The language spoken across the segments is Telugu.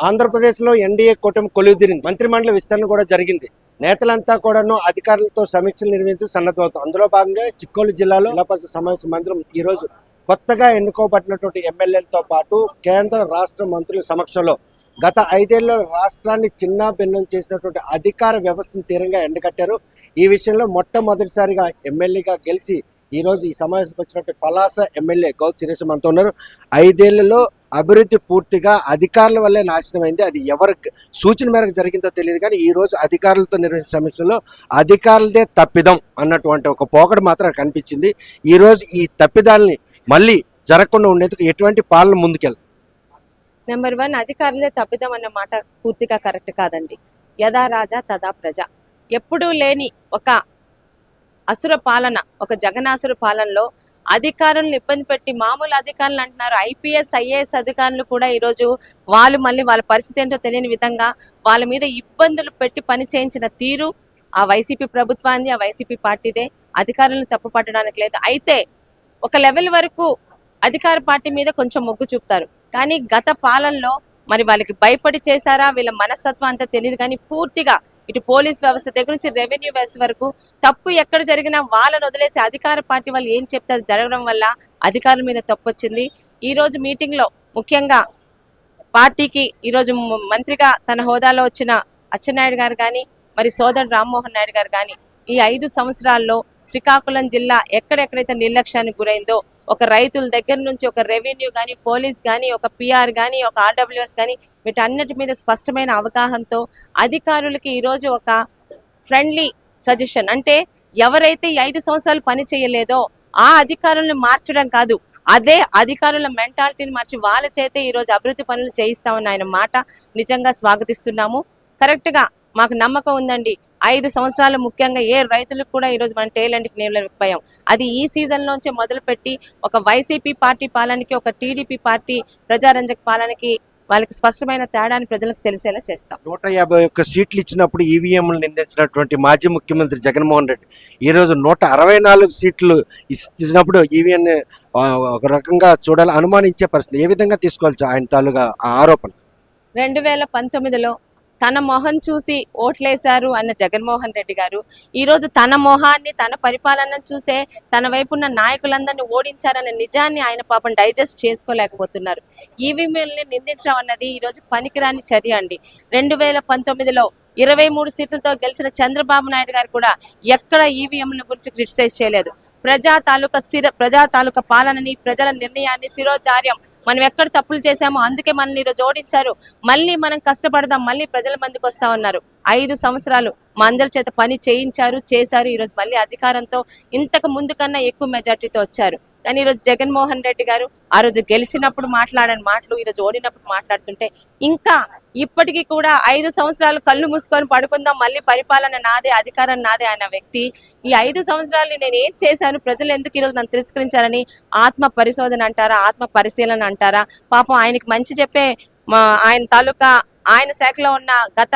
ఆంధ్రప్రదేశ్లో ఎన్డీఏ కూటమి కొలువుదీరింది. మంత్రిమండలి విస్తరణ కూడా జరిగింది. నేతలంతా కూడాను అధికారులతో సమీక్షలు నిర్వహించి సన్నద్ధమవుతారు. అందులో భాగంగా చిక్కోలు జిల్లాలో జిల్లా పరిషత్ సమావేశ మందిరం ఈ రోజు కొత్తగా ఎన్నుకోబడినటువంటి ఎమ్మెల్యేలతో పాటు కేంద్ర రాష్ట్ర మంత్రుల సమక్షంలో గత 5 ఏళ్లలో రాష్ట్రాన్ని చిన్న భిన్నం చేసినటువంటి అధికార వ్యవస్థను తీవ్రంగా ఎండగట్టారు. ఈ విషయంలో మొట్టమొదటిసారిగా ఎమ్మెల్యేగా గెలిచి ఈ రోజు ఈ సమావేశంకి వచ్చినట్టు పలాస ఎమ్మెల్యే గౌత్ సురేష్ మనతో ఉన్నారు. 5 ఏళ్లలో అభివృద్ధి పూర్తిగా అధికారుల వల్లే నాశనమైంది. అది ఎవరి సూచన మేరకు జరిగిందో తెలియదు, కానీ ఈ రోజు అధికారులతో నిర్వహించిన సమీక్షలో అధికారులదే తప్పిదం అన్నటువంటి ఒక పోకడ మాత్రం కనిపించింది. ఈ రోజు ఈ తప్పిదాలని మళ్ళీ జరగకుండా ఉండేందుకు ఎటువంటి పాలన ముందుకెళ్తారు? నెంబర్ 1, అధికారులే తప్పిదం అన్న మాట పూర్తిగా కరెక్ట్ కాదండి. యథా రాజా తదా ప్రజ. ఎప్పుడూ లేని ఒక అసుర పాలన, ఒక జగనాసుర పాలనలో అధికారులను ఇబ్బంది పెట్టి, మామూలు అధికారులు అంటున్నారు, IPS IAS అధికారులు కూడా ఈరోజు మళ్ళీ వాళ్ళ పరిస్థితి ఏంటో తెలియని విధంగా వాళ్ళ మీద ఇబ్బందులు పెట్టి పని చేయించిన తీరు ఆ వైసీపీ ప్రభుత్వాన్ని, ఆ వైసీపీ పార్టీదే. అధికారులను తప్పు పట్టడానికి లేదు. అయితే ఒక లెవెల్ వరకు అధికార పార్టీ మీద కొంచెం మొగ్గు చూపుతారు, కానీ గత పాలనలో మరి వాళ్ళకి భయపడి చేశారా, వీళ్ళ మనస్తత్వం అంతా తెలియదు. కానీ పూర్తిగా ఇటు పోలీస్ వ్యవస్థ దగ్గర నుంచి రెవెన్యూ వ్యవస్థ వరకు తప్పు ఎక్కడ జరిగినా వాళ్ళని వదిలేసి అధికార పార్టీ వాళ్ళు ఏం చెప్తే అది జరగడం వల్ల అధికారుల మీద తప్పు వచ్చింది. ఈ రోజు మీటింగ్ లో ముఖ్యంగా పార్టీకి ఈరోజు మంత్రిగా తన హోదాలో వచ్చిన అచ్చెన్నాయుడు గారు కానీ, మరి సోదరుడు రామ్మోహన్ నాయుడు గారు కానీ, ఈ 5 సంవత్సరాల్లో శ్రీకాకుళం జిల్లా ఎక్కడెక్కడైతే నిర్లక్ష్యానికి గురైందో, ఒక రైతుల దగ్గర నుంచి ఒక రెవెన్యూ కానీ, పోలీస్ కానీ, ఒక PR కానీ, ఒక RWS కానీ, వీటన్నిటి మీద స్పష్టమైన అవగాహనతో అధికారులకి ఈరోజు ఒక ఫ్రెండ్లీ సజెషన్, అంటే ఎవరైతే ఈ 5 సంవత్సరాలు పని చేయలేదో ఆ అధికారులను మార్చడం కాదు, అదే అధికారుల మెంటాలిటీని మార్చి వాళ్ళ చేతే ఈరోజు అభివృద్ధి పనులు చేయిస్తామని ఆయన మాట నిజంగా స్వాగతిస్తున్నాము. కరెక్ట్ గా మాకు నమ్మకం ఉందండి. 5 సంవత్సరాలు ముఖ్యంగా ఏ రైతులకు కూడా ఈరోజు మనం టేలెంట్కి నిలబడిపోయాం. అది ఈ సీజన్ లోంచి మొదలుపెట్టి ఒక వైసీపీ పార్టీ పాలనకి, ఒక TDP పార్టీ ప్రజారంజక పాలనకి వాళ్ళకి స్పష్టమైన తేడాన్ని ప్రజలకు తెలిసేలా చేస్తాం. 151 సీట్లు ఇచ్చినప్పుడు ఈవీఎంలు నిందించినటువంటి మాజీ ముఖ్యమంత్రి జగన్మోహన్ రెడ్డి ఈ రోజు 164 సీట్లు ఇచ్చినప్పుడు ఈవీఎం ఒక రకంగా చూడాలి, అనుమానించే పరిస్థితి. ఏ విధంగా తీసుకోవచ్చు ఆయన తాలూగా ఆరోపణ? 2019లో తన మొహం చూసి ఓట్లేశారు అన్న జగన్మోహన్ రెడ్డి గారు ఈరోజు తన మొహాన్ని, తన పరిపాలనను చూసే తన వైపు ఉన్న నాయకులందరినీ ఓడించారన్న నిజాన్ని ఆయన పాపం డైజెస్ట్ చేసుకోలేకపోతున్నారు. ఈవీఎంని నిందించడం అన్నది ఈరోజు పనికిరాని చర్య అండి. 2019లో 23 సీట్లతో గెలిచిన చంద్రబాబు నాయుడు గారు కూడా ఎక్కడ ఈవీఎంల గురించి క్రిటిసైజ్ చేయలేదు. ప్రజా తాలూకా పాలనని, ప్రజల నిర్ణయాన్ని, శిరోధార్యం, మనం ఎక్కడ తప్పులు చేశామో అందుకే మనల్ని ఈరోజు ఓడించారు, మళ్ళీ మనం కష్టపడదాం, మళ్ళీ ప్రజల మందికి వస్తా ఉన్నారు. 5 సంవత్సరాలు మా అందరి చేత పని చేశారు. ఈరోజు మళ్ళీ అధికారంతో ఇంతకు ముందు కన్నా ఎక్కువ మెజార్టీతో వచ్చారు. కానీ ఈరోజు జగన్మోహన్ రెడ్డి గారు ఆ రోజు గెలిచినప్పుడు మాట్లాడని మాటలు ఈరోజు ఓడినప్పుడు మాట్లాడుతుంటే, ఇంకా ఇప్పటికీ కూడా 5 సంవత్సరాలు కళ్ళు మూసుకొని పడుకుందాం, మళ్ళీ పరిపాలన నాదే, అధికారం నాదే అన్న వ్యక్తి ఈ 5 సంవత్సరాలు నేను ఏం చేశాను, ప్రజలు ఎందుకు ఈరోజు నన్ను తిరస్కరించారని ఆత్మ పరిశోధన అంటారా, ఆత్మ పరిశీలన అంటారా? పాపం ఆయనకి మంచి చెప్పే ఆయన తాలూకా ఆయన శాఖలో ఉన్న గత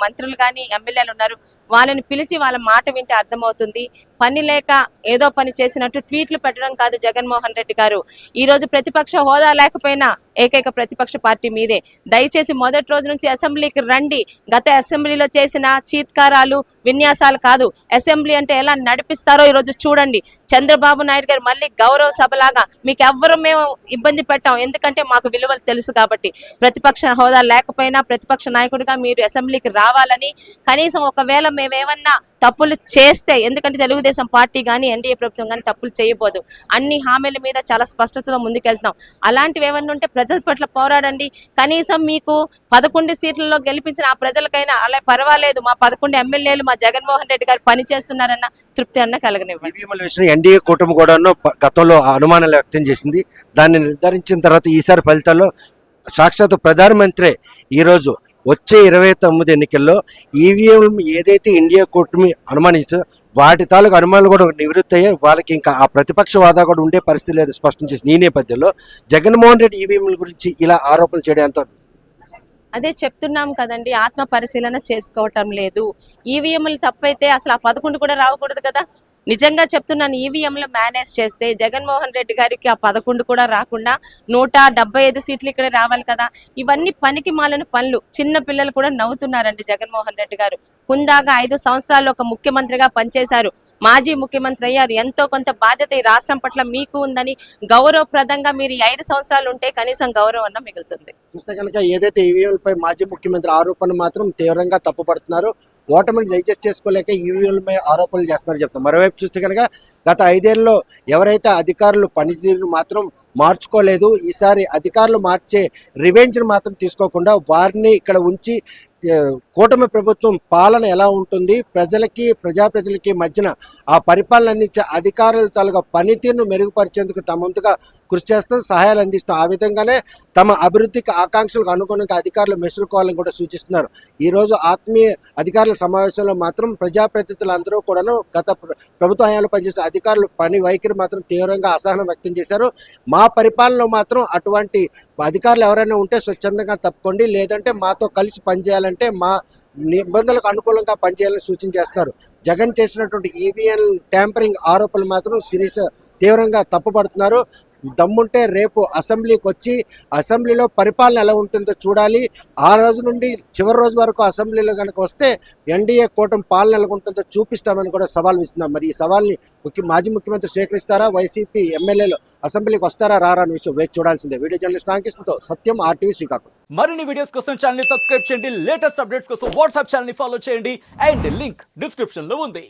మంత్రులు కానీ, ఎమ్మెల్యేలు ఉన్నారు, వాళ్ళని పిలిచి వాళ్ళ మాట వింటే అర్థమవుతుంది. పని లేక ఏదో పని చేసినట్టు ట్వీట్లు పెట్టడం కాదు జగన్మోహన్ రెడ్డి గారు. ఈ రోజు ప్రతిపక్ష హోదా లేకపోయినా ఏకైక ప్రతిపక్ష పార్టీ మీదే. దయచేసి మొదటి రోజు నుంచి అసెంబ్లీకి రండి. గత అసెంబ్లీలో చేసిన చీత్కారాలు, విన్యాసాలు కాదు, అసెంబ్లీ అంటే ఎలా నడిపిస్తారో ఈరోజు చూడండి. చంద్రబాబు నాయుడు గారు మళ్ళీ గౌరవ సభలాగా మీకు ఎవ్వరూ మేము ఇబ్బంది పెట్టాం, ఎందుకంటే మాకు విలువలు తెలుసు కాబట్టి. ప్రతిపక్ష హోదా లేకపోయినా ప్రతిపక్ష నాయకుడిగా మీరు అసెంబ్లీకి రావాలని, కనీసం ఒకవేళ మేమేమన్నా తప్పులు చేస్తే, ఎందుకంటే తెలుగుదేశం పార్టీ కానీ, ఎన్డీఏ ప్రభుత్వం కానీ తప్పులు చేయబోదు, అన్ని హామీల మీద చాలా స్పష్టతతో ముందుకెళ్తున్నాం. అలాంటివి ఏమన్నా ఉంటే ప్రజల పట్ల పోరాడండి. కనీసం మీకు 11 సీట్లలో గెలిపించిన ఆ ప్రజలకైనా అలా పర్వాలేదు, మా 11 ఎమ్మెల్యేలు మా జగన్మోహన్ రెడ్డి గారు పనిచేస్తున్నారన్న తృప్తి అన్న కలగనివ్వండి. ఎన్డీఏ కూటమి కూడా గతంలో అనుమానాలు వ్యక్తం చేసింది. దాన్ని నిర్ధారించిన తర్వాత ఈసారి ఫలితాల్లో సాక్షాత్ ప్రధానమంత్రి ఈరోజు వచ్చే 29 ఎన్నికల్లో ఈవీఎం ఏదైతే ఇండియా కూటమి అనుమానించో వాటి తాలూకు అనుమానాలు కూడా నివృత్తి అయ్యాయి. వాళ్ళకి ఇంకా ఆ ప్రతిపక్ష వాదా కూడా ఉండే పరిస్థితి లేదు స్పష్టం చేసి. ఈ నేపథ్యంలో జగన్మోహన్ రెడ్డి ఈవీఎంల గురించి ఇలా ఆరోపణలు చేయడం ఎంత? అదే చెప్తున్నాం కదండి, ఆత్మ పరిశీలన చేసుకోవటం లేదు. ఈవీఎంలు తప్పైతే అసలు ఆ 11 కూడా రావకూడదు కదా. నిజంగా చెప్తున్నాను, ఈవీఎంలో మేనేజ్ చేస్తే జగన్మోహన్ రెడ్డి గారికి ఆ 11 కూడా రాకుండా 175 సీట్లు ఇక్కడ రావాలి కదా. ఇవన్నీ పనికి మాలిన పనులు. చిన్న పిల్లలు కూడా నవ్వుతున్నారండి. జగన్మోహన్ రెడ్డి గారు హుందాగా 5 సంవత్సరాలు ఒక ముఖ్యమంత్రిగా పనిచేశారు, మాజీ ముఖ్యమంత్రి అయ్యారు. ఎంతో కొంత బాధ్యత ఈ రాష్ట్రం పట్ల మీకు ఉందని గౌరవప్రదంగా మీరు ఈ 5 సంవత్సరాలు ఉంటే కనీసం గౌరవం అన్న మిగులుతుంది. చూస్తే కనుక ఏదైతే ఈవీఎంలపై మాజీ ముఖ్యమంత్రి ఆరోపణలు మాత్రం తీవ్రంగా తప్పుపడుతున్నారు. ఓటమిని డైజెస్ట్ చేసుకోలేక ఈవీఎంలపై ఆరోపణలు చేస్తున్నారు చెప్తాం. మరోవైపు చూస్తే కనుక గత 5 ఏళ్లలో ఎవరైతే అధికారులు పనితీరును మాత్రం మార్చుకోలేదు, ఈసారి అధికారులు మార్చే రివెంజ్ని మాత్రం తీసుకోకుండా వారిని ఇక్కడ ఉంచి కూటమి ప్రభుత్వం పాలన ఎలా ఉంటుంది, ప్రజలకి ప్రజాప్రతినిధులకి మధ్యన ఆ పరిపాలన అందించే అధికారుల తాలూకా పనితీరును మెరుగుపరిచేందుకు తమ వంతుగా కృషి చేస్తూ సహాయాలు అందిస్తాం. ఆ విధంగానే తమ అభివృద్ధికి ఆకాంక్షలకు అనుగుణంగా అధికారులు మెసులుకోవాలని కూడా సూచిస్తున్నారు. ఈరోజు ఆత్మీయ అధికారుల సమావేశంలో మాత్రం ప్రజాప్రతినిధులందరూ కూడాను గత ప్రభుత్వ హయాంలో పనిచేసిన అధికారులు పని వైఖరి మాత్రం తీవ్రంగా అసహనం వ్యక్తం చేశారు. మా పరిపాలనలో మాత్రం అటువంటి అధికారులు ఎవరైనా ఉంటే స్వచ్ఛందంగా తప్పుకోండి, లేదంటే మాతో కలిసి పనిచేయాలంటే మా నిబంధనలకు అనుకూలంగా పనిచేయాలని సూచన చేస్తున్నారు. జగన్ చేసినటువంటి ఈవీఎం ట్యాంపరింగ్ ఆరోపణలు మాత్రం తీవ్రంగా తప్పుపడుతున్నారు. దమ్ముంటే రేపు అసెంబ్లీకి వచ్చి అసెంబ్లీలో పరిపాలన ఎలా ఉంటుందో చూడాలి. ఆ రోజు నుండి చివరి రోజు వరకు అసెంబ్లీలో కనుక వస్తే ఎన్డీఏ కూటమి పాలన ఎలా ఉంటుందో చూపిస్తామని కూడా సవాల్ ఇస్తున్నాం. మరి ఈ సవాల్ని మాజీ ముఖ్యమంత్రి స్వీకరిస్తారా, వైసీపీ ఎమ్మెల్యేలు అసెంబ్లీకి వస్తారా రారా అనే విషయం వేచి చూడాల్సిందే. వీడియో జర్నలిస్ట్ రామకృష్ణతో సత్యం, RTV శ్రీకాకుళం. మరిన్ని వీడియోస్ కోసం ఛానల్ ని సబ్స్క్రైబ్ చేయండి, లేటెస్ట్ అప్డేట్స్ కోసం వాట్సాప్ ఛానల్ ని ఫాలో చేయండి అండ్ లింక్ డిస్క్రిప్షన్ లో ఉంది.